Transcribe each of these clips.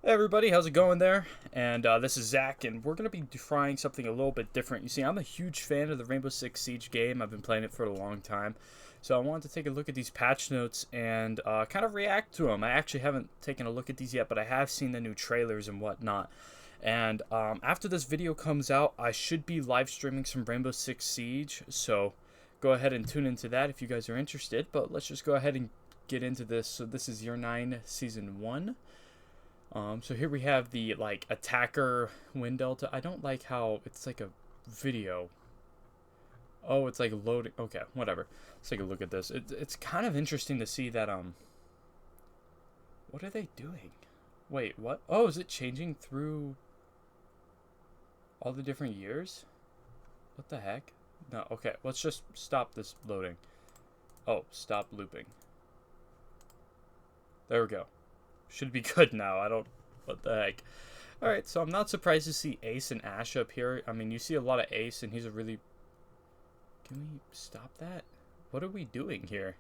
Hey everybody, how's it going there? And this is Zach, and we're going to be trying something a little bit different. You see, I'm a huge fan of the Rainbow Six Siege game. I've been playing it for a long time. So I wanted to take a look at these patch notes and kind of react to them. I actually haven't taken a look at these yet, but I have seen the new trailers and whatnot. And after this video comes out, I should be live streaming some Rainbow Six Siege. So go ahead and tune into that if you guys are interested. But let's just go ahead and get into this. So this is Year 9 Season 1. So here we have the like attacker wind delta. I don't like how it's like a video. Oh, it's like loading. Okay, whatever. Let's take a look at this. It's kind of interesting to see that what are they doing? Wait, what? Oh, is it changing through all the different years? What the heck? No, okay, let's just stop this loading. Oh, stop looping. There we go. Should be good now. I don't... What the heck? Alright, so I'm not surprised to see Ace and Ash up here. I mean, you see a lot of Ace, and he's a really... Can we stop that? What are we doing here?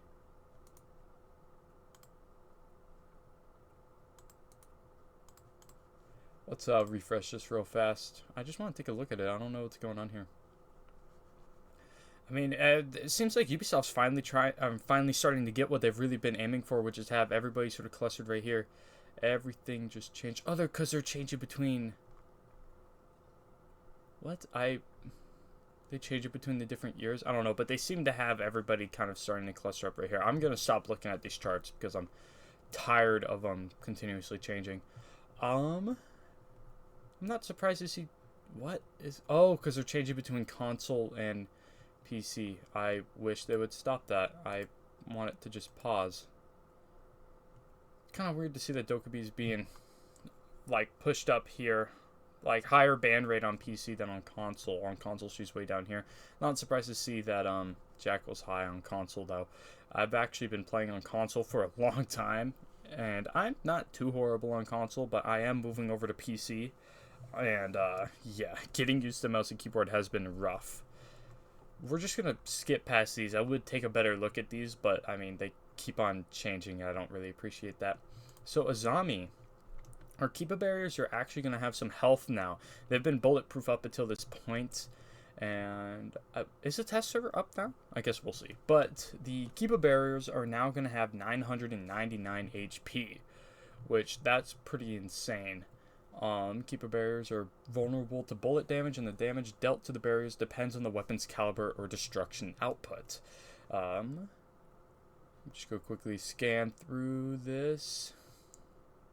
Let's refresh this real fast. I just want to take a look at it. I don't know what's going on here. I mean, it seems like Ubisoft's finally starting to get what they've really been aiming for, which is have everybody sort of clustered right here. Everything just changed. Oh, because they're changing between... What? They change it between the different years? I don't know, but they seem to have everybody kind of starting to cluster up right here. I'm going to stop looking at these charts because I'm tired of them continuously changing. I'm not surprised to see... What is... Oh, because they're changing between console and PC. I wish they would stop that. I want it to just pause. It's kind of weird to see that Dokkaebi is being like pushed up here, like higher band rate on PC than on console. On console, she's way down here. Not surprised to see that Jackal's high on console though. I've actually been playing on console for a long time, and I'm not too horrible on console, but I am moving over to PC, and yeah, getting used to mouse and keyboard has been rough. We're just gonna skip past these. I would take a better look at these, but I mean, they keep on changing. I don't really appreciate that. So Azami, our Kiba barriers are actually gonna have some health now. They've been bulletproof up until this point, and is the test server up now? I guess we'll see. But the Kiba barriers are now gonna have 999 HP, which that's pretty insane. Keeper barriers are vulnerable to bullet damage, and the damage dealt to the barriers depends on the weapon's caliber or destruction output. Just go quickly scan through this.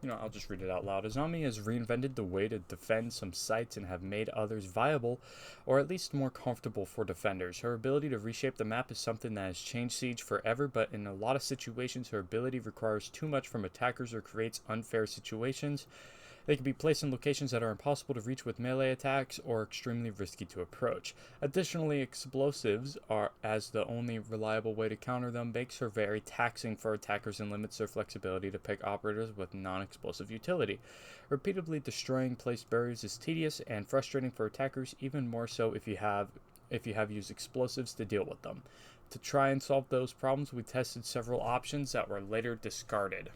I'll just read it out loud. Azami has reinvented the way to defend some sites and have made others viable, or at least more comfortable for defenders. Her ability to reshape the map is something that has changed Siege forever, but in a lot of situations, her ability requires too much from attackers or creates unfair situations. They can be placed in locations that are impossible to reach with melee attacks or extremely risky to approach. Additionally, explosives are, as the only reliable way to counter them, makes her very taxing for attackers and limits their flexibility to pick operators with non-explosive utility. Repeatedly destroying placed barriers is tedious and frustrating for attackers, even more so if you have used explosives to deal with them. To try and solve those problems, we tested several options that were later discarded.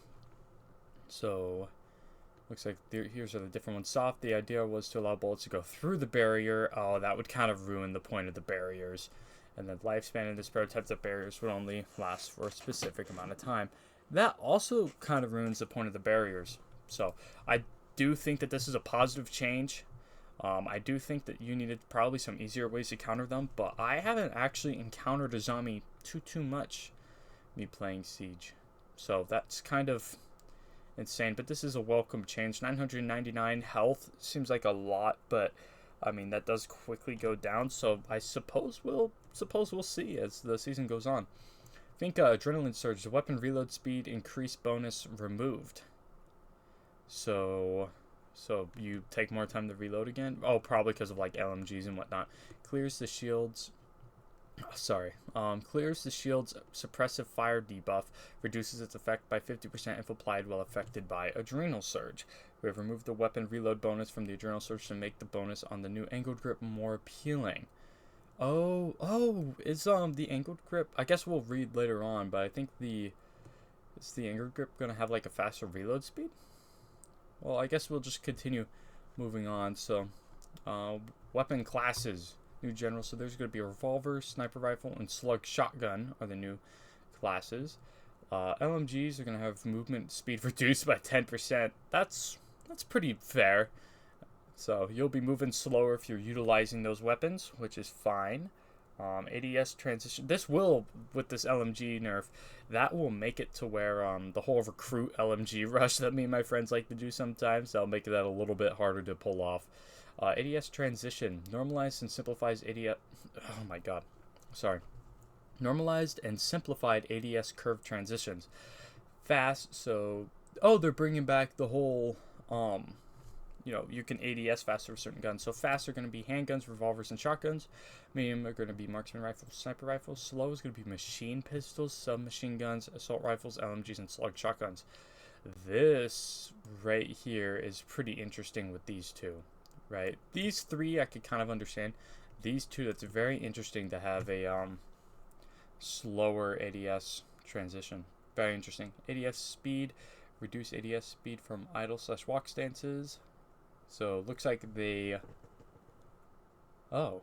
So... looks like here's are the different ones. Soft, the idea was to allow bullets to go through the barrier. Oh, that would kind of ruin the point of the barriers. And the lifespan in this prototype, the barriers would only last for a specific amount of time. That also kind of ruins the point of the barriers. So I do think that this is a positive change. I do think that you needed probably some easier ways to counter them, but I haven't actually encountered a zombie too much me playing Siege. So that's kind of insane, but this is a welcome change. 999 health seems like a lot, but I mean that does quickly go down, so I suppose we'll see as the season goes on. I think adrenaline surge, the weapon reload speed increase bonus removed. So you take more time to reload again? Oh, probably because of like LMGs and whatnot. Clears the shield's suppressive fire debuff, reduces its effect by 50% if applied while affected by Adrenal Surge. We have removed the weapon reload bonus from the Adrenal Surge to make the bonus on the new angled grip more appealing. Is the angled grip, I guess we'll read later on, but I think is the angled grip gonna have like a faster reload speed? well, I guess we'll just continue moving on. So, weapon classes, new general. So there's going to be a revolver, sniper rifle, and slug shotgun are the new classes. LMGs are going to have movement speed reduced by 10%. That's pretty fair. So you'll be moving slower if you're utilizing those weapons, which is fine. ADS transition. This will, with this LMG nerf, that will make it to where the whole recruit LMG rush that me and my friends like to do sometimes, that'll make that a little bit harder to pull off. ADS transition. Normalized and simplifies ADS. Oh my god. Sorry. Normalized and simplified ADS curve transitions. Fast, so... Oh, they're bringing back the whole... you can ADS faster with certain guns. So fast are going to be handguns, revolvers, and shotguns. Medium are going to be marksman rifles, sniper rifles. Slow is going to be machine pistols, submachine guns, assault rifles, LMGs, and slug shotguns. This right here is pretty interesting with these two, right? These three I could kind of understand. These two, that's very interesting to have a slower ADS transition. Very interesting. ADS speed, reduce ADS speed from idle/walk stances. So looks like they... Oh.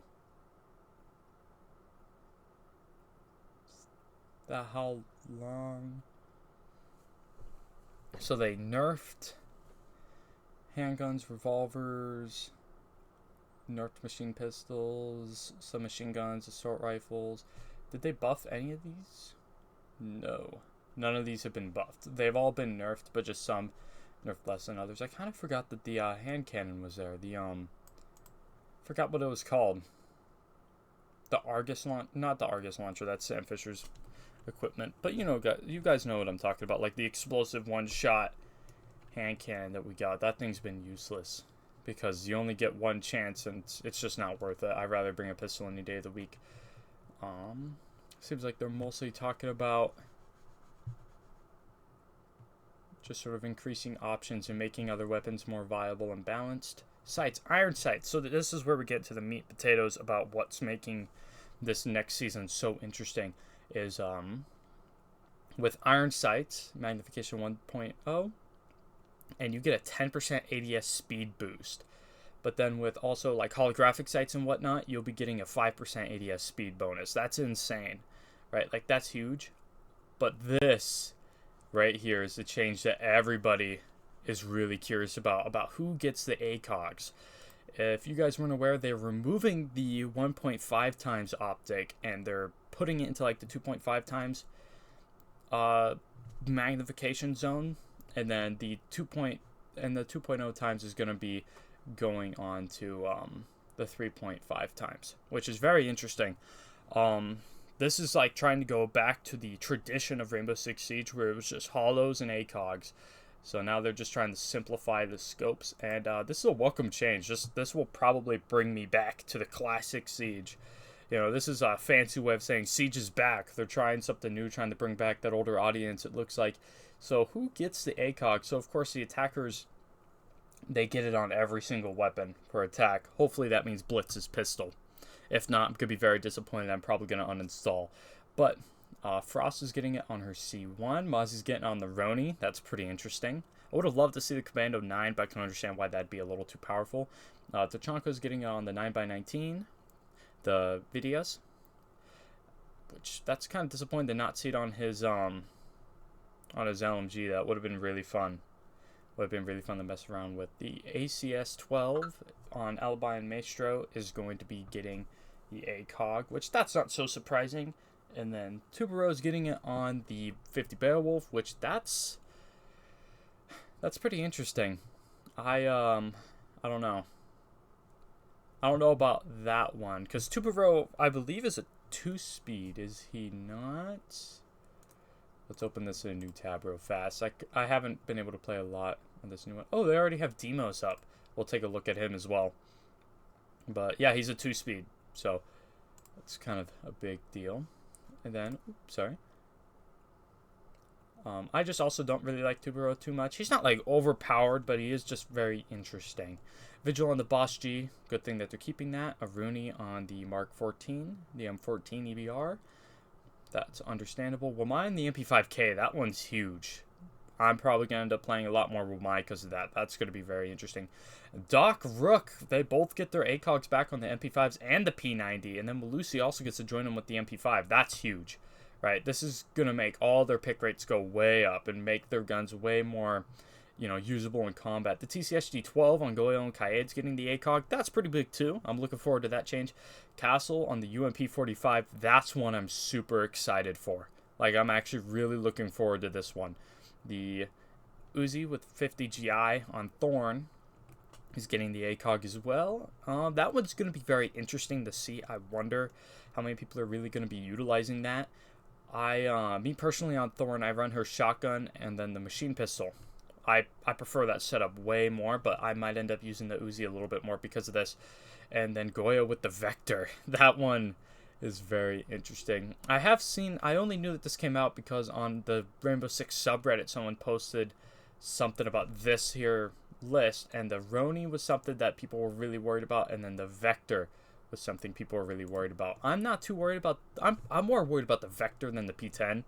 How long? So they nerfed handguns, revolvers, nerfed machine pistols, submachine guns, assault rifles. Did they buff any of these? No. None of these have been buffed. They've all been nerfed, but just some nerfed less than others. I kind of forgot that the hand cannon was there. Forgot what it was called. The Argus launch, not the Argus launcher. That's Sam Fisher's equipment. But you guys know what I'm talking about. Like the explosive one-shot hand cannon that we got. That thing's been useless because you only get one chance, and it's just not worth it. I'd rather bring a pistol any day of the week. Seems like they're mostly talking about just sort of increasing options and making other weapons more viable and balanced. Sights, iron sights. So this is where we get to the meat potatoes about what's making this next season so interesting. Is with iron sights, magnification 1.0, and you get a 10% ADS speed boost. But then with also like holographic sights and whatnot, you'll be getting a 5% ADS speed bonus. That's insane, right? Like that's huge. But this right here is the change that everybody is really curious about who gets the ACOGs. If you guys weren't aware, they're removing the 1.5 times optic and they're putting it into like the 2.5 times magnification zone, and then the 2.0 times is going to be going on to the 3.5 times, which is very interesting. This is like trying to go back to the tradition of Rainbow Six Siege where it was just holos and ACOGs. So now they're just trying to simplify the scopes, and this is a welcome change. This will probably bring me back to the classic Siege. This is a fancy way of saying Siege is back. They're trying something new, trying to bring back that older audience, it looks like. So who gets the ACOG? So of course the attackers, they get it on every single weapon for attack. Hopefully that means Blitz's pistol. If not, I'm going to be very disappointed. I'm probably going to uninstall. But Frost is getting it on her C1. Mozzie's getting on the Roni. That's pretty interesting. I would have loved to see the Commando 9, but I can understand why that'd be a little too powerful. Tachanko's getting it on the 9x19. The Vidias. Which, that's kind of disappointing to not see it on his LMG. That would have been really fun. Would have been really fun to mess around with. The ACS-12 on Alibi and Maestro is going to be getting the ACOG, which that's not so surprising. And then Tubero is getting it on the 50 Beowulf, which that's pretty interesting. I don't know. I don't know about that one, because Tubero, I believe, is a 2-speed, is he not? Let's open this in a new tab real fast. I haven't been able to play a lot on this new one. Oh, they already have Demos up. We'll take a look at him as well. But yeah, he's a 2-speed, so that's kind of a big deal. And then, sorry. I just also don't really like Tubero too much. He's not like overpowered, but he is just very interesting. Vigil on the Boss G. Good thing that they're keeping that. A Rooney on the Mark 14, the M14 EBR. That's understandable. Well, mine, the MP5K, that one's huge. I'm probably going to end up playing a lot more Wamai because of that. That's going to be very interesting. Doc Rook, they both get their ACOGs back on the MP5s and the P90, and then Malusi also gets to join them with the MP5. That's huge, right? This is going to make all their pick rates go way up and make their guns way more, usable in combat. The TCSG-12 on Goyo and Kaed's getting the ACOG. That's pretty big too. I'm looking forward to that change. Castle on the UMP-45, that's one I'm super excited for. Like, I'm actually really looking forward to this one. The Uzi with 50 GI on Thorn is getting the ACOG as well. That one's going to be very interesting to see. I wonder how many people are really going to be utilizing that. Me personally on Thorn, I run her shotgun and then the machine pistol. I prefer that setup way more, but I might end up using the Uzi a little bit more because of this. And then Goyo with the Vector. That one is very interesting. I only knew that this came out because on the Rainbow Six subreddit, someone posted something about this here list, and the Roni was something that people were really worried about, and then the Vector was something people were really worried about. I'm not too worried about, I'm more worried about the Vector than the P10,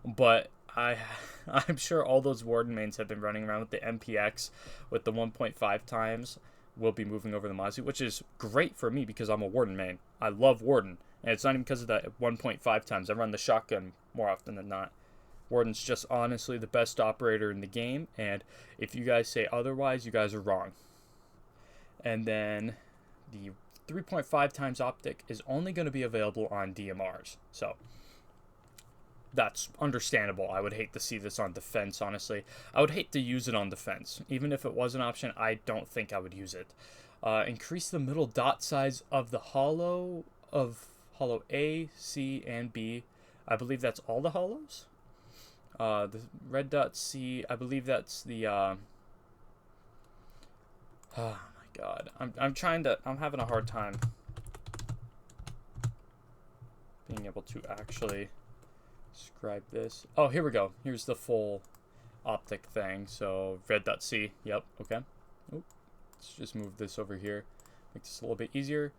but I'm sure all those Warden mains have been running around with the MPX with the 1.5 times. Will be moving over the Mazu, which is great for me because I'm a Warden main. I love Warden, and it's not even because of that 1.5 times. I run the shotgun more often than not. Warden's just honestly the best operator in the game, and if you guys say otherwise, you guys are wrong. And then the 3.5 times optic is only going to be available on DMRs, so that's understandable. I would hate to see this on defense, honestly. I would hate to use it on defense. Even if it was an option, I don't think I would use it. Increase the middle dot size of the hollow A, C, and B. I believe that's all the hollows. The red dot C, I believe that's the, oh my god. I'm having a hard time being able to actually describe this. Oh, here we go. Here's the full optic thing. So red dot C. Yep. Okay. Oop. Let's just move this over here. Make this a little bit easier.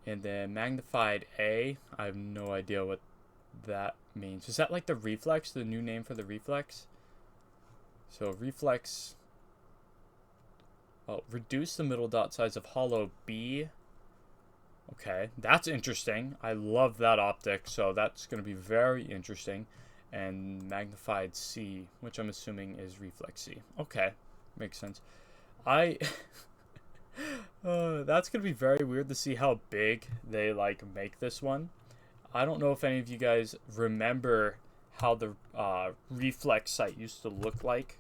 And then magnified A. I have no idea what that means. Is that like the reflex? The new name for the reflex? So reflex. Oh, reduce the middle dot size of hollow B. Okay, that's interesting. I love that optic, so that's going to be very interesting. And magnified C, which I'm assuming is reflex C. Okay, makes sense. That's going to be very weird to see how big they make this one. I don't know if any of you guys remember how the reflex sight used to look like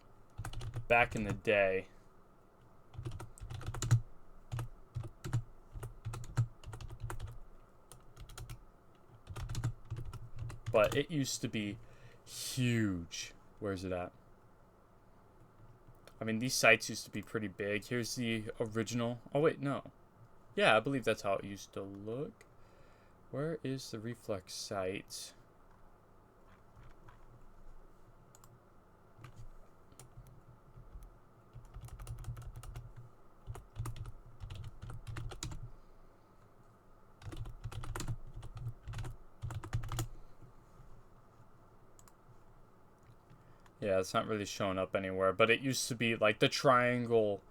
back in the day. But it used to be huge. Where's it at? I mean, these sights used to be pretty big. Here's the original. Oh, wait, no. Yeah, I believe that's how it used to look. Where is the reflex sight? Yeah, it's not really showing up anywhere, but it used to be like the triangle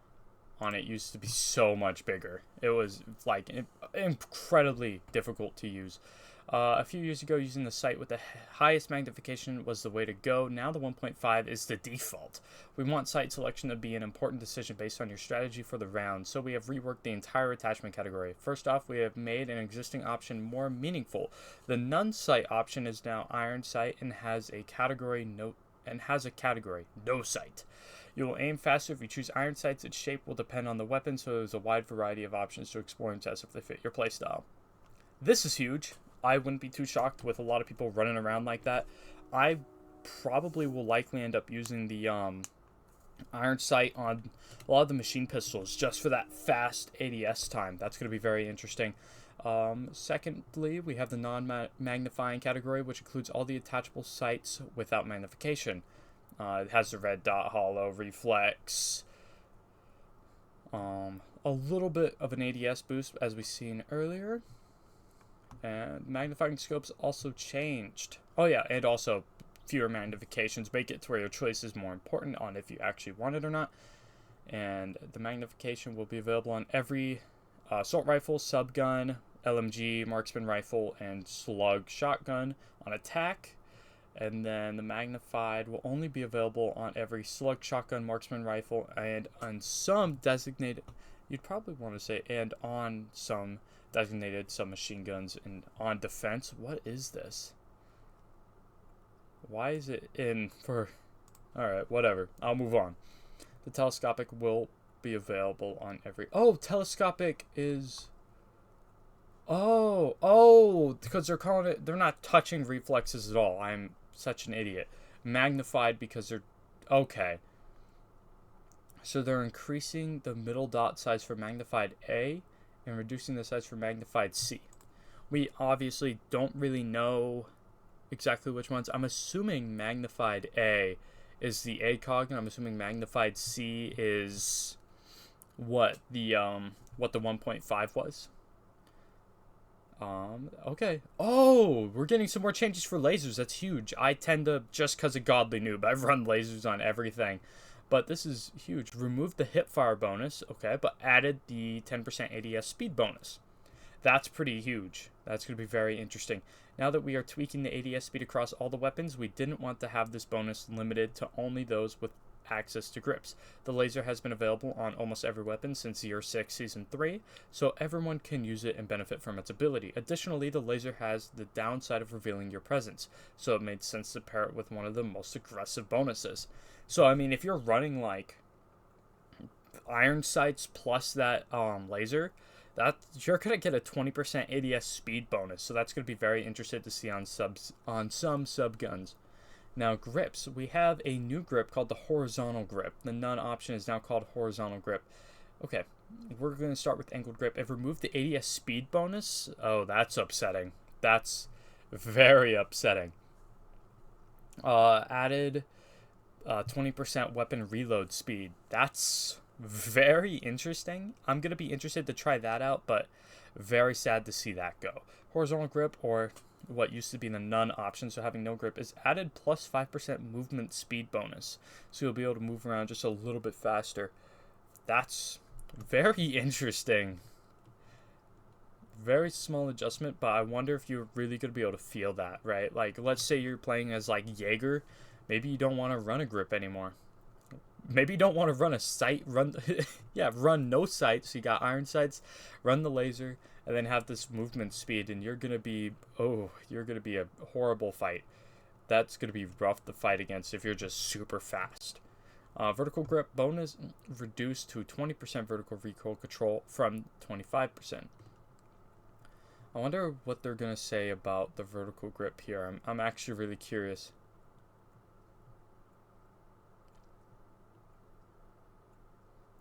on it used to be so much bigger. It was like incredibly difficult to use. A few years ago, using the sight with the highest magnification was the way to go. Now the 1.5 is the default. We want sight selection to be an important decision based on your strategy for the round, so we have reworked the entire attachment category. First off, we have made an existing option more meaningful. The none sight option is now iron sight and has a category no sight. You will aim faster if you choose iron sights. Its shape will depend on the weapon, so there's a wide variety of options to explore and test if they fit your playstyle. This is huge. I wouldn't be too shocked with a lot of people running around like that. I probably will likely end up using the iron sight on a lot of the machine pistols just for that fast ADS time. That's going to be very interesting. Secondly, we have the non-magnifying category, which includes all the attachable sights without magnification. It has the red dot, hollow, reflex, a little bit of an ADS boost, as we've seen earlier. And magnifying scopes also changed. Oh yeah, and also fewer magnifications, make it to where your choice is more important on if you actually want it or not. And the magnification will be available on every assault rifle, subgun, LMG, marksman rifle, and slug shotgun on attack. And then the magnified will only be available on every slug shotgun, marksman rifle, and on some designated, you'd probably want to say, and on some designated submachine guns and on defense. What is this? Why is it in for... Alright, whatever. I'll move on. The telescopic will be available on every... Oh, telescopic is... Oh, because they're calling it... They're not touching reflexes at all. I'm such an idiot. Magnified because they're... Okay. So they're increasing the middle dot size for magnified A and reducing the size for magnified C. We obviously don't really know exactly which ones. I'm assuming magnified A is the ACOG, and I'm assuming magnified C is what the 1.5 was. Okay. Oh, we're getting some more changes for lasers. That's huge. I tend to, just because of godly noob, I've run lasers on everything. But this is huge. Removed the hip fire bonus, okay, but added the 10% ADS speed bonus. That's pretty huge. That's going to be very interesting. Now that we are tweaking the ADS speed across all the weapons, we didn't want to have this bonus limited to only those with access to grips. The laser has been available on almost every weapon since Year 6 Season 3, so everyone can use it and benefit from its ability. Additionally, the laser has the downside of revealing your presence, so it made sense to pair it with one of the most aggressive bonuses. So, I mean, if you're running, like, iron sights plus that laser, that you're going to get a 20% ADS speed bonus, so that's going to be very interesting to see on some subguns. Now, grips. We have a new grip called the horizontal grip. The none option is now called horizontal grip. Okay, we're going to start with angled grip. I've removed the ADS speed bonus. Oh, that's upsetting. That's very upsetting. Added 20% weapon reload speed. That's very interesting. I'm going to be interested to try that out, but very sad to see that go. Horizontal grip, or what used to be the none option, so having no grip, is added plus 5% movement speed bonus. So you'll be able to move around just a little bit faster. That's very interesting. Very small adjustment, but I wonder if you're really going to be able to feel that, right? Like, let's say you're playing as, like, Jaeger. Maybe you don't want to run a grip anymore. Maybe you don't want to run a sight. Run no sight. So you got iron sights, run the laser, and then have this movement speed, and you're going to be a horrible fight. That's going to be rough to fight against if you're just super fast. Vertical grip bonus reduced to 20% vertical recoil control from 25%. I wonder what they're going to say about the vertical grip here. I'm actually really curious.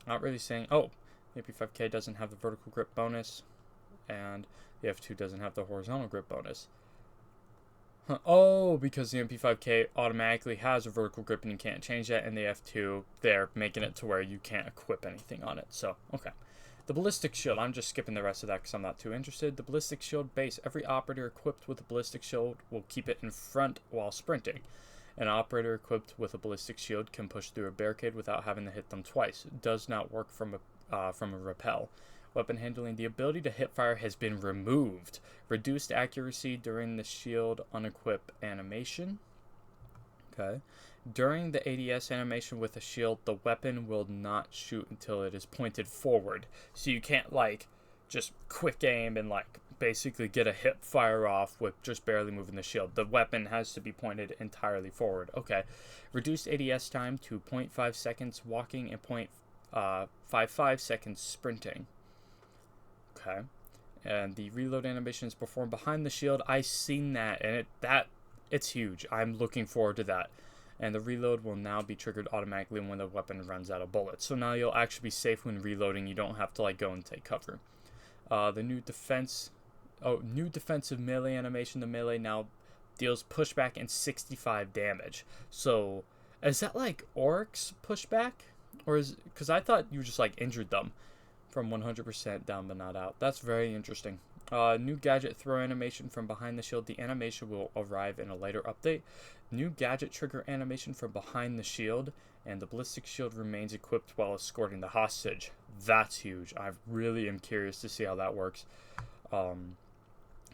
Not really saying... Oh, the MP5K doesn't have the vertical grip bonus, and the F2 doesn't have the horizontal grip bonus. Huh. Oh, because the MP5K automatically has a vertical grip and you can't change that, and the F2, they're making it to where you can't equip anything on it. So, okay. The ballistic shield, I'm just skipping the rest of that because I'm not too interested. The ballistic shield base, every operator equipped with a ballistic shield will keep it in front while sprinting. An operator equipped with a ballistic shield can push through a barricade without having to hit them twice. It does not work from a rappel. Weapon handling. The ability to hip fire has been removed. Reduced accuracy during the shield unequip animation. Okay. During the ADS animation with a shield, the weapon will not shoot until it is pointed forward. So you can't, like, just quick aim and, like, basically get a hip fire off with just barely moving the shield. The weapon has to be pointed entirely forward. Okay. Reduced ADS time to 0.5 seconds walking and 0.55 seconds sprinting. Okay. And the reload animation is performed behind the shield. I've seen that, and it's huge. I'm looking forward to that. And the reload will now be triggered automatically when the weapon runs out of bullets. So now you'll actually be safe when reloading. You don't have to, like, go and take cover. The new defensive melee animation. The melee now deals pushback and 65 damage. So, is that like Oryx pushback? Or is... Because I thought you just, like, injured them from 100% down but not out. That's very interesting. New gadget throw animation from behind the shield. The animation will arrive in a later update. New gadget trigger animation from behind the shield, and the ballistic shield remains equipped while escorting the hostage. That's huge. I really am curious to see how that works.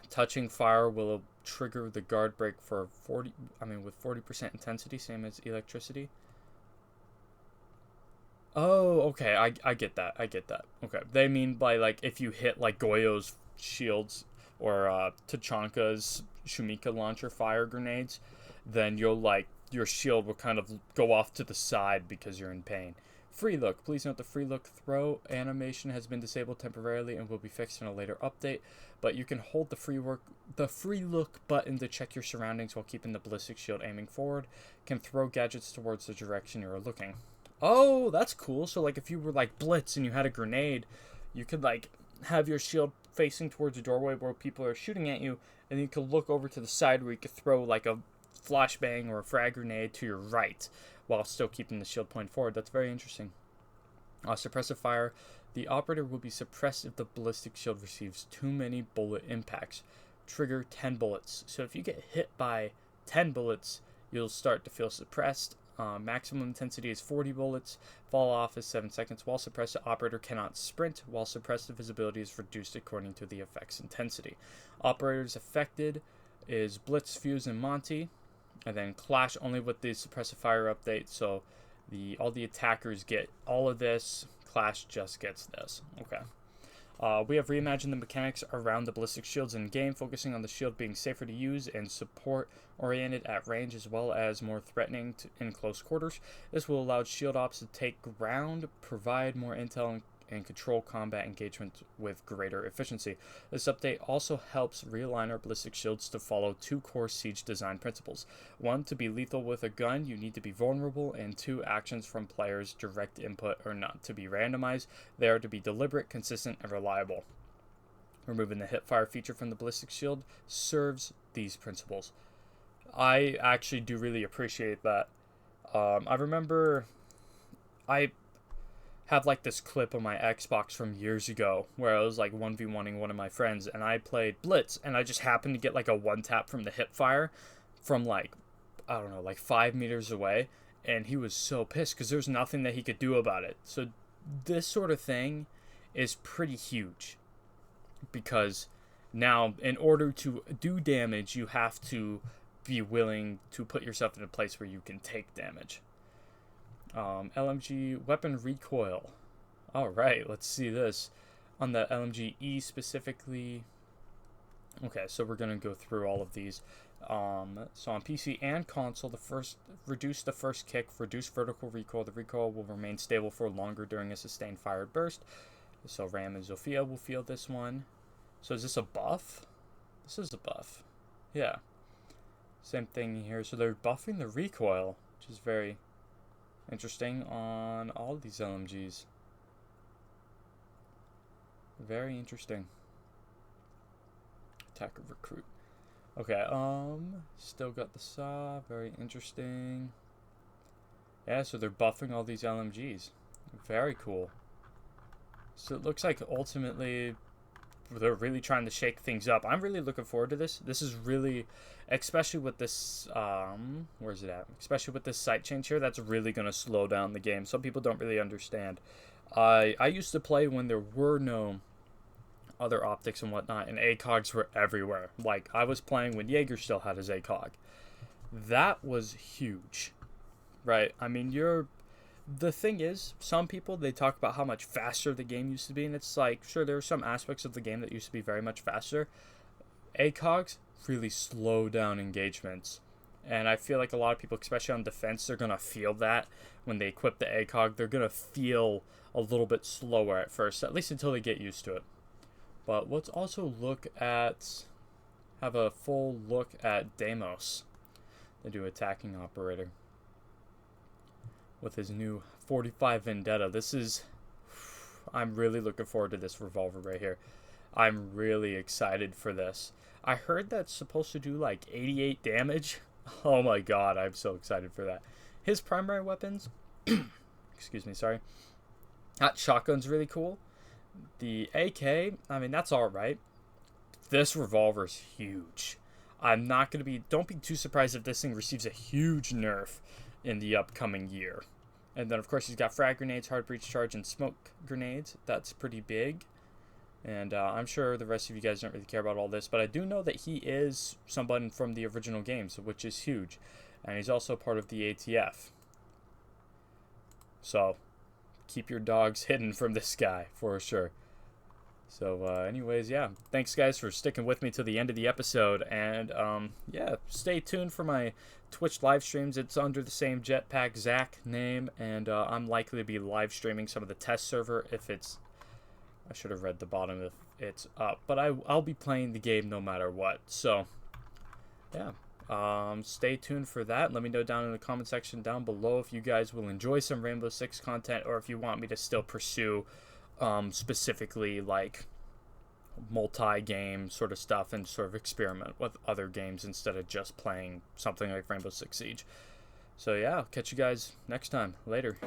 Touching fire will trigger the guard break for with 40% intensity, same as electricity. Oh, okay. I get that. I get that. Okay. They mean by like if you hit like Goyo's shields or Tachanka's Shumika launcher fire grenades, then you'll like your shield will kind of go off to the side because you're in pain. Free look. Please note the free look throw animation has been disabled temporarily and will be fixed in a later update. But you can hold the free look button to check your surroundings while keeping the ballistic shield aiming forward. Can throw gadgets towards the direction you're looking. Oh, that's cool. So like if you were like Blitz and you had a grenade, you could like have your shield facing towards a doorway where people are shooting at you, and you could look over to the side where you could throw like a flashbang or a frag grenade to your right while still keeping the shield pointed forward. That's very interesting. Suppressive fire. The operator will be suppressed if the ballistic shield receives too many bullet impacts. Trigger 10 bullets. So if you get hit by 10 bullets, you'll start to feel suppressed. Maximum intensity is 40 bullets. Fall off is 7 seconds. While suppressed, the operator cannot sprint. While suppressed, the visibility is reduced according to the effect's intensity. Operators affected is Blitz, Fuse, and Monty. And then Clash only with the suppressive fire update. So all the attackers get all of this. Clash just gets this. Okay. We have reimagined the mechanics around the ballistic shields in game, focusing on the shield being safer to use and support-oriented at range, as well as more threatening in close quarters. This will allow shield ops to take ground, provide more intel, and control combat engagement with greater efficiency. This update also helps realign our ballistic shields to follow 2 core siege design principles. 1, to be lethal with a gun, you need to be vulnerable, and 2, actions from players' direct input are not to be randomized. They are to be deliberate, consistent, and reliable. Removing the hipfire feature from the ballistic shield serves these principles. I actually do really appreciate that. I remember I have like this clip on my Xbox from years ago where I was like 1v1ing one of my friends and I played Blitz and I just happened to get like a one tap from the hip fire from like, I don't know, like 5 meters away, and he was so pissed because there's nothing that he could do about it. So this sort of thing is pretty huge because now in order to do damage you have to be willing to put yourself in a place where you can take damage. LMG weapon recoil. Alright, let's see this. On the LMG E specifically. Okay, so we're going to go through all of these. So on PC and console, reduce the first kick, reduce vertical recoil. The recoil will remain stable for longer during a sustained fired burst. So Ram and Zofia will feel this one. So is this a buff? This is a buff. Yeah. Same thing here. So they're buffing the recoil, which is very interesting on all these LMGs. Very interesting. Attacker recruit. Okay, still got the saw. Very interesting. Yeah, so they're buffing all these LMGs. Very cool. So it looks like ultimately they're really trying to shake things up. I'm really looking forward to this. This is really, especially with this, where's it at? Especially with this sight change here, that's really going to slow down the game. Some people don't really understand. I used to play when there were no other optics and whatnot, and ACOGs were everywhere. Like, I was playing when Jaeger still had his ACOG. That was huge, right? I mean, the thing is, some people, they talk about how much faster the game used to be, and it's like, sure, there are some aspects of the game that used to be very much faster. ACOGs really slow down engagements, and I feel like a lot of people, especially on defense, they're going to feel that when they equip the ACOG. They're going to feel a little bit slower at first, at least until they get used to it. But let's also have a full look at Deimos, the new attacking operator, with his new 45 Vendetta. I'm really looking forward to this revolver right here. I'm really excited for this. I heard that's supposed to do like 88 damage. Oh my god, I'm so excited for that. His primary weapons, excuse me, sorry. That shotgun's really cool. The AK, I mean, that's alright. this revolver is huge. I'm not going to be, don't be too surprised if this thing receives a huge nerf in the upcoming year. And then, of course, he's got frag grenades, hard breach charge, and smoke grenades. That's pretty big. And I'm sure the rest of you guys don't really care about all this, but I do know that he is someone from the original games, which is huge. And he's also part of the ATF. So, keep your dogs hidden from this guy, for sure. So, anyways, yeah. Thanks, guys, for sticking with me to the end of the episode. And, yeah, stay tuned for my Twitch live streams. It's under the same Jetpack Zach name. And I'm likely to be live streaming some of the test server if it's... I should have read the bottom if it's up. But I'll be playing the game no matter what. So, yeah. Stay tuned for that. Let me know down in the comment section down below if you guys will enjoy some Rainbow Six content or if you want me to still pursue specifically like multi-game sort of stuff and sort of experiment with other games instead of just playing something like Rainbow Six Siege. So yeah, I'll catch you guys next time. Later.